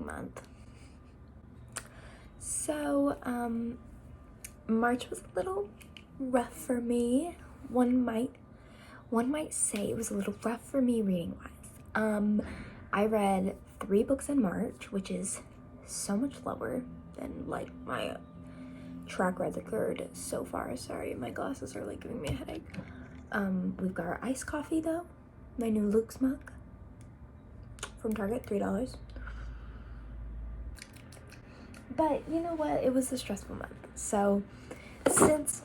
reading month. So, March was a little rough for me. One might say it was a little rough for me reading wise. I read 3 books in March, which is so much lower than like my track record so far. Sorry, my glasses are like giving me a headache. We've got our iced coffee though, my new Luke's mug from Target, $3. But you know what? It was a stressful month. So since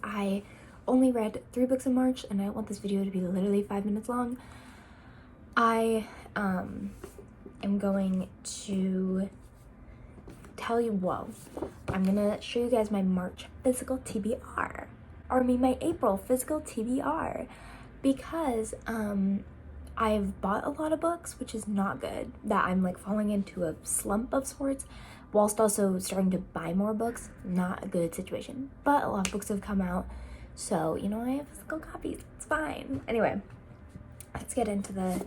I only read 3 books in March, and I don't want this video to be literally 5 minutes long, I am going to tell you, I'm gonna show you guys my March physical TBR, or my April physical TBR, because I've bought a lot of books, which is not good, that I'm like falling into a slump of sorts, whilst also starting to buy more books. Not a good situation, but a lot of books have come out, so you know, I have physical copies, it's fine. Anyway, let's get into the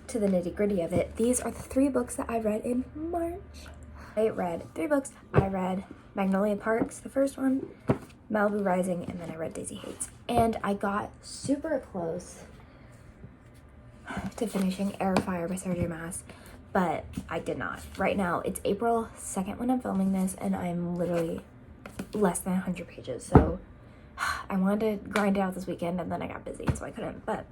nitty gritty of it. These are the 3 books that I read in March. I read 3 books. I read Magnolia Parks, the first one, Malibu Rising, and then I read Daisy Hates. And I got super close to finishing Air of Fire by Sarah J. Maas, but I did not. Right now, it's April 2nd when I'm filming this, and I'm literally less than 100 pages, so I wanted to grind it out this weekend, and then I got busy, so I couldn't, but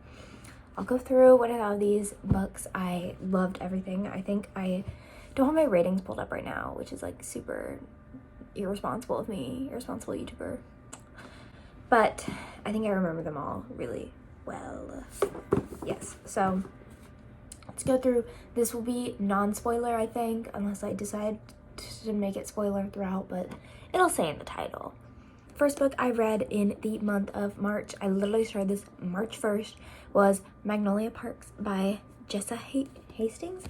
I'll go through what I thought of these books. I loved everything. I think I don't have my ratings pulled up right now, which is like super irresponsible of me, irresponsible YouTuber. But I think I remember them all really well. Yes, so let's go through. This will be non-spoiler, I think, unless I decide to make it spoiler throughout, but it'll say in the title. First book I read in the month of March, I literally started this March 1st, was Magnolia Parks by Jessa Hastings.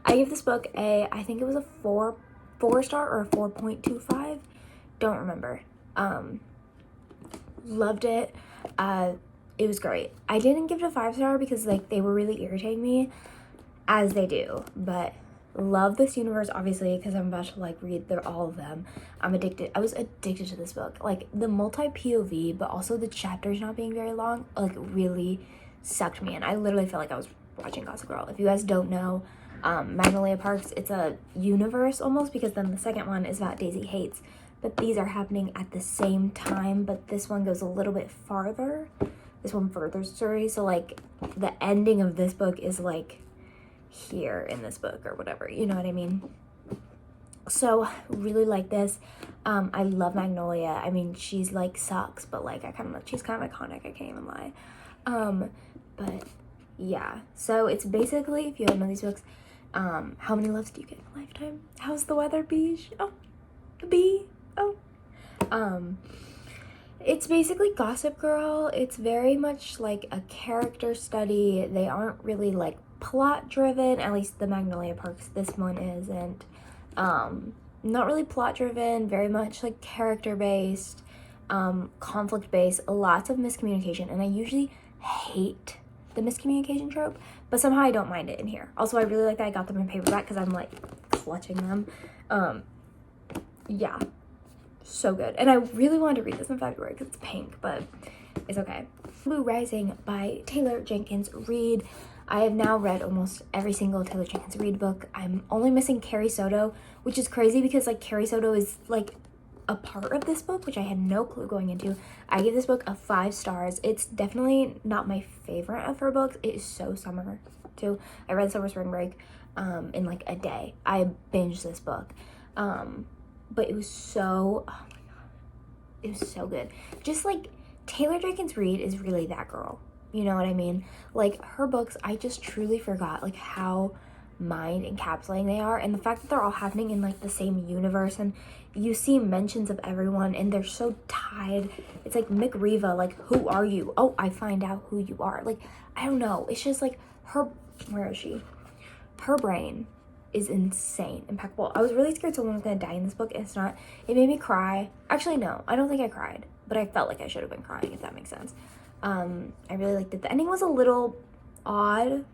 I gave this book I think it was a 4-star or a 4.25, don't remember. Loved it. It was great. I didn't give it a 5-star because like they were really irritating me, as they do, but love this universe obviously because I'm about to like read all of them. I was addicted to this book. Like the multi-POV, but also the chapters not being very long, like really sucked me in. I literally felt like I was watching Gossip Girl. If you guys don't know, Magnolia Parks, it's a universe almost, because then the second one is about Daisy Hates, but these are happening at the same time, but this one goes a little bit farther. This one further story, so like the ending of this book is like here in this book or whatever, you know what I mean? So really like this. I love Magnolia. I mean, she's like sucks, but like she's kind of iconic, I can't even lie. But yeah, so it's basically, if you don't know these books, how many loves do you get in a lifetime? How's the weather, beige? Oh, the bee. Oh. It's basically Gossip Girl. It's very much like a character study. They aren't really like plot driven, at least the Magnolia Parks, this one isn't. Not really plot driven, very much like character based, conflict based, lots of miscommunication, and I usually hate the miscommunication trope, but somehow I don't mind it in here. Also, I really like that I got them in paperback because I'm like clutching them. Yeah, so good. And I really wanted to read this in February because it's pink, but it's okay. Blue Rising by Taylor Jenkins Reid. I have now read almost every single Taylor Jenkins Reid book. I'm only missing Carrie Soto, which is crazy because like Carrie Soto is like a part of this book, which I had no clue going into. I give this book a 5 stars. It's definitely not my favorite of her books. It is so summer too. I read Summer Spring Break in like a day. I binged this book. But it was so, oh my god, it was so good. Just like Taylor Jenkins Reid is really that girl. You know what I mean? Like her books, I just truly forgot like how mind encapsulating they are, and the fact that they're all happening in like the same universe, and you see mentions of everyone and they're so tied. It's like Mick Riva, like, who are you? Oh, I find out who you are. Like, I don't know. It's just like where is she? Her brain is insane, impeccable. I was really scared someone was gonna die in this book. It's not. It made me cry. Actually, no, I don't think I cried, but I felt like I should have been crying, if that makes sense. I really liked it. The ending was a little odd.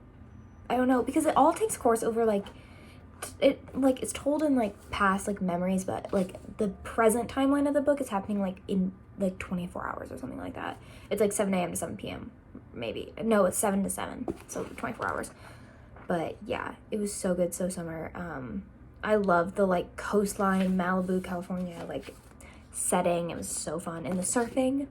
I don't know, because it all takes course over like it's told in like past like memories, but like the present timeline of the book is happening like in like 24 hours or something like that. It's like 7 a.m. to 7 p.m. maybe. No, it's 7 to 7, so 24 hours. But yeah, it was so good, so summer. I loved the like coastline, Malibu, California like setting. It was so fun. And the surfing,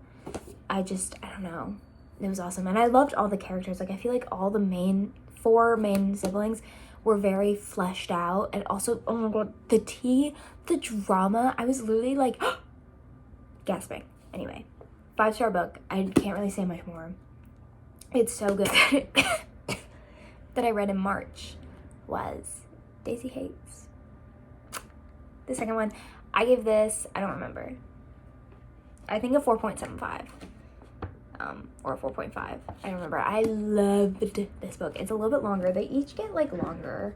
I don't know, it was awesome. And I loved all the characters. Like I feel like all the four main siblings were very fleshed out. And also, oh my god, the drama, I was literally like gasping. Anyway, 5-star book. I can't really say much more. It's so good. That I read in March was Daisy Hates. The second one, I gave this, I don't remember, I think a 4.75 or a 4.5. I don't remember. I loved this book. It's a little bit longer. They each get like longer,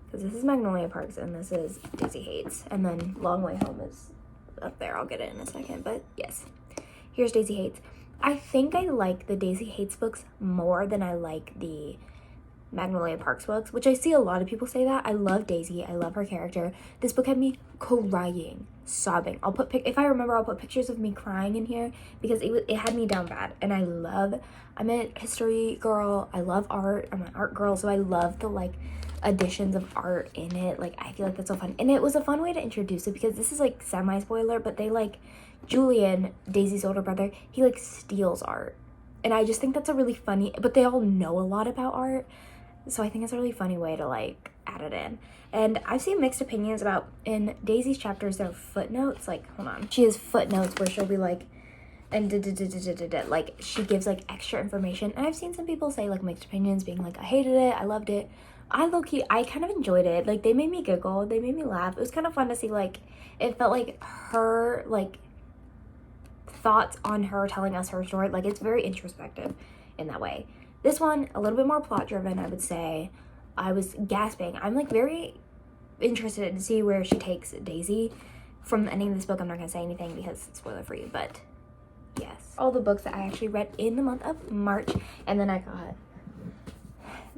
because this is Magnolia Parks and this is Daisy Hates, and then Long Way Home is up there. I'll get it in a second, but yes, here's Daisy Hates. I think I like the Daisy Hates books more than I like the Magnolia Parks books, which I see a lot of people say that. I love Daisy. I love her character. This book had me crying, sobbing. If I remember, I'll put pictures of me crying in here, because it had me down bad. And I'm a history girl. I love art. I'm an art girl, so I love the like additions of art in it. Like I feel like that's so fun. And it was a fun way to introduce it, because this is like semi-spoiler, but they like Julian, Daisy's older brother, he like steals art. And I just think that's a really funny, but they all know a lot about art. So I think it's a really funny way to like add it in. And I've seen mixed opinions about, in Daisy's chapters, there are footnotes. Like, hold on. She has footnotes where she'll be like, and like she gives like extra information. And I've seen some people say like mixed opinions, being like, I hated it, I loved it. I kind of enjoyed it. Like they made me giggle, they made me laugh. It was kind of fun to see, like, it felt like her, like, thoughts on her telling us her story. Like it's very introspective in that way. This one, a little bit more plot driven, I would say. I was gasping. I'm like very interested to see where she takes Daisy. From the ending of this book, I'm not gonna say anything because it's spoiler free, but yes. All the books that I actually read in the month of March, and then I got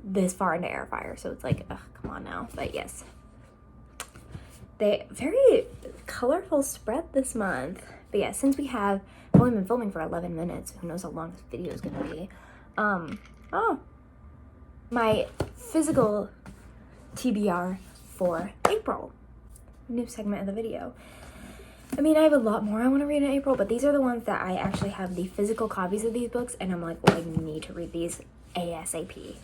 this far into Air Fire, so it's like, ugh, come on now. But yes, they very colorful spread this month. But yeah, since we've only been filming for 11 minutes, who knows how long this video is gonna be. My physical TBR for April. New segment of the video. I mean, I have a lot more I want to read in April, but these are the ones that I actually have the physical copies of these books, and I'm like, well, I need to read these ASAP.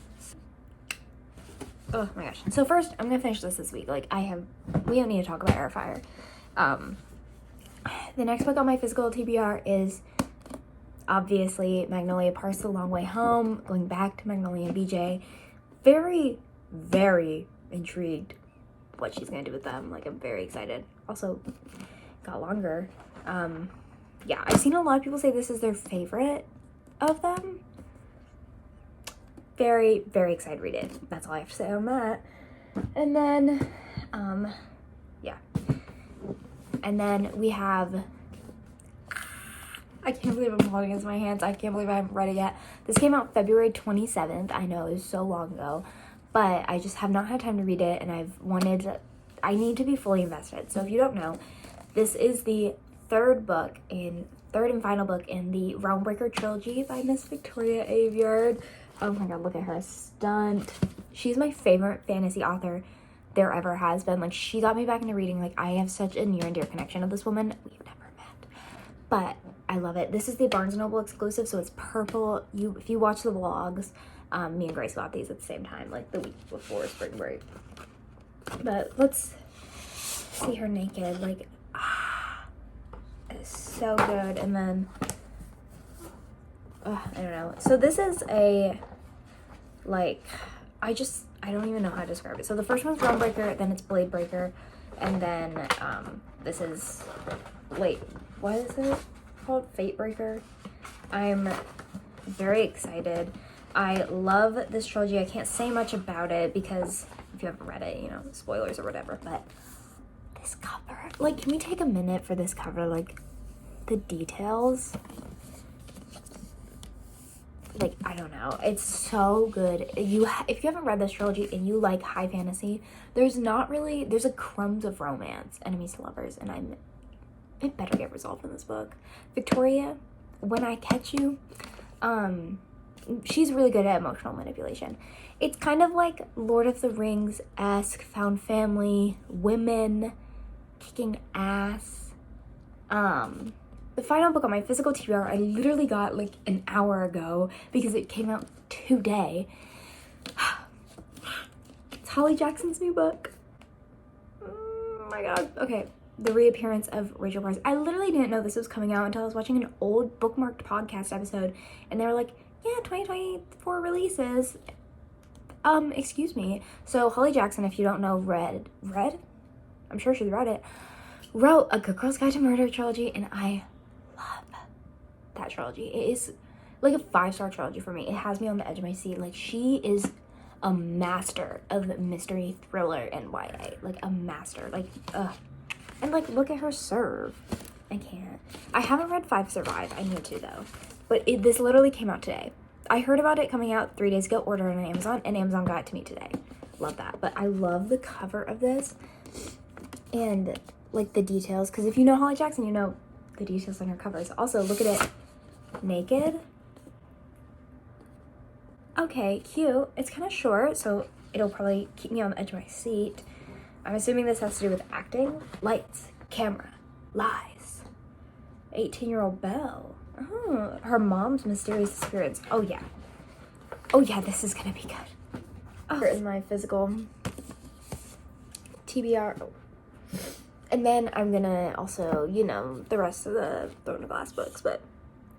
Oh my gosh. So first, I'm gonna finish this week. Like, we don't need to talk about Air Fire. The next book on my physical TBR is obviously Magnolia Parks, The Long Way Home, going back to Magnolia and BJ. Very, very intrigued what she's gonna do with them. Like, I'm very excited. Also, got longer. Yeah, I've seen a lot of people say this is their favorite of them. Very, very excited to read it. That's all I have to say on that. And then, yeah. And then we have, I can't believe I'm holding it in my hands. I can't believe I haven't read it yet. This came out February 27th. I know, it was so long ago. But I just have not had time to read it, and I need to be fully invested. So if you don't know, this is the third and final book in the Realmbreaker trilogy by Miss Victoria Aveyard. Oh my god, look at her, stunt. She's my favorite fantasy author there ever has been. Like, she got me back into reading. Like, I have such a near and dear connection with this woman. We've never met, but I love it. This is the Barnes & Noble exclusive, so it's purple. If you watch the vlogs, me and Grace got these at the same time, like the week before spring break. But let's see her naked. Like, it's so good. And then, I don't know. So this is a, like, I don't even know how to describe it. So the first one's Realmbreaker, then it's Bladebreaker, and then this is, wait, what is it called? Fatebreaker. I'm very excited. I love this trilogy. I can't say much about it because if you haven't read it, you know, spoilers or whatever, but this cover, like, can we take a minute for this cover? Like, the details. like, I don't know. It's so good. If you haven't read this trilogy and you like high fantasy, there's a crumbs of romance, enemies to lovers, and it better get resolved in this book. Victoria, when I catch you, she's really good at emotional manipulation. It's kind of like Lord of the Rings-esque, found family, women, kicking ass. The final book on my physical TBR, I literally got like an hour ago because it came out today. It's Holly Jackson's new book. Oh my god. Okay. The reappearance of Rachel Price. I literally didn't know this was coming out until I was watching an old bookmarked podcast episode, and they were like, yeah, 2024 releases. Excuse me. So Holly Jackson, if you don't know, read? I'm sure she's read it. Wrote a Good Girl's Guide to Murder trilogy, and I love that trilogy. It is like a 5-star trilogy for me. It has me on the edge of my seat. Like, she is a master of mystery, thriller, and YA. Like, a master. Like, and like, look at her serve. I can't. I haven't read 5 Survive. I need to though. But this literally came out today. I heard about it coming out 3 days ago, ordered it on Amazon, and Amazon got it to me today. Love that. But I love the cover of this and like the details, because if you know Holly Jackson, you know the details on her covers. Also, look at it naked. Okay, cute. It's kind of short, so it'll probably keep me on the edge of my seat. I'm assuming this has to do with acting. Lights, camera, lies. 18-year-old Belle. Oh, her mom's mysterious disappearance. Oh yeah. Oh yeah, this is gonna be good. Oh, here is my physical TBR. Oh. And then I'm gonna also, you know, the rest of the Throne of Glass books, but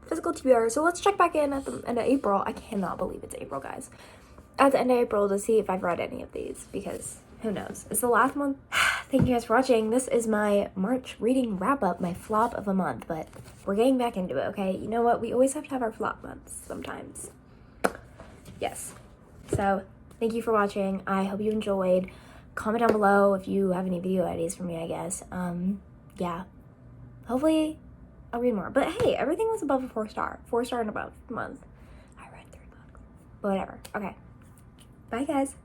physical TBR. So let's check back in at the end of April. I cannot believe it's April, guys. At the end of April to see if I've read any of these, because who knows? It's the last month. Thank you guys for watching. This is my March reading wrap-up, my flop of a month, but we're getting back into it, okay? You know what? We always have to have our flop months sometimes. Yes. So, thank you for watching. I hope you enjoyed. Comment down below if you have any video ideas for me, I guess. Yeah. Hopefully, I'll read more. But hey, everything was above a 4-star. 4-star and above month. I read 3 books. But whatever. Okay. Bye, guys.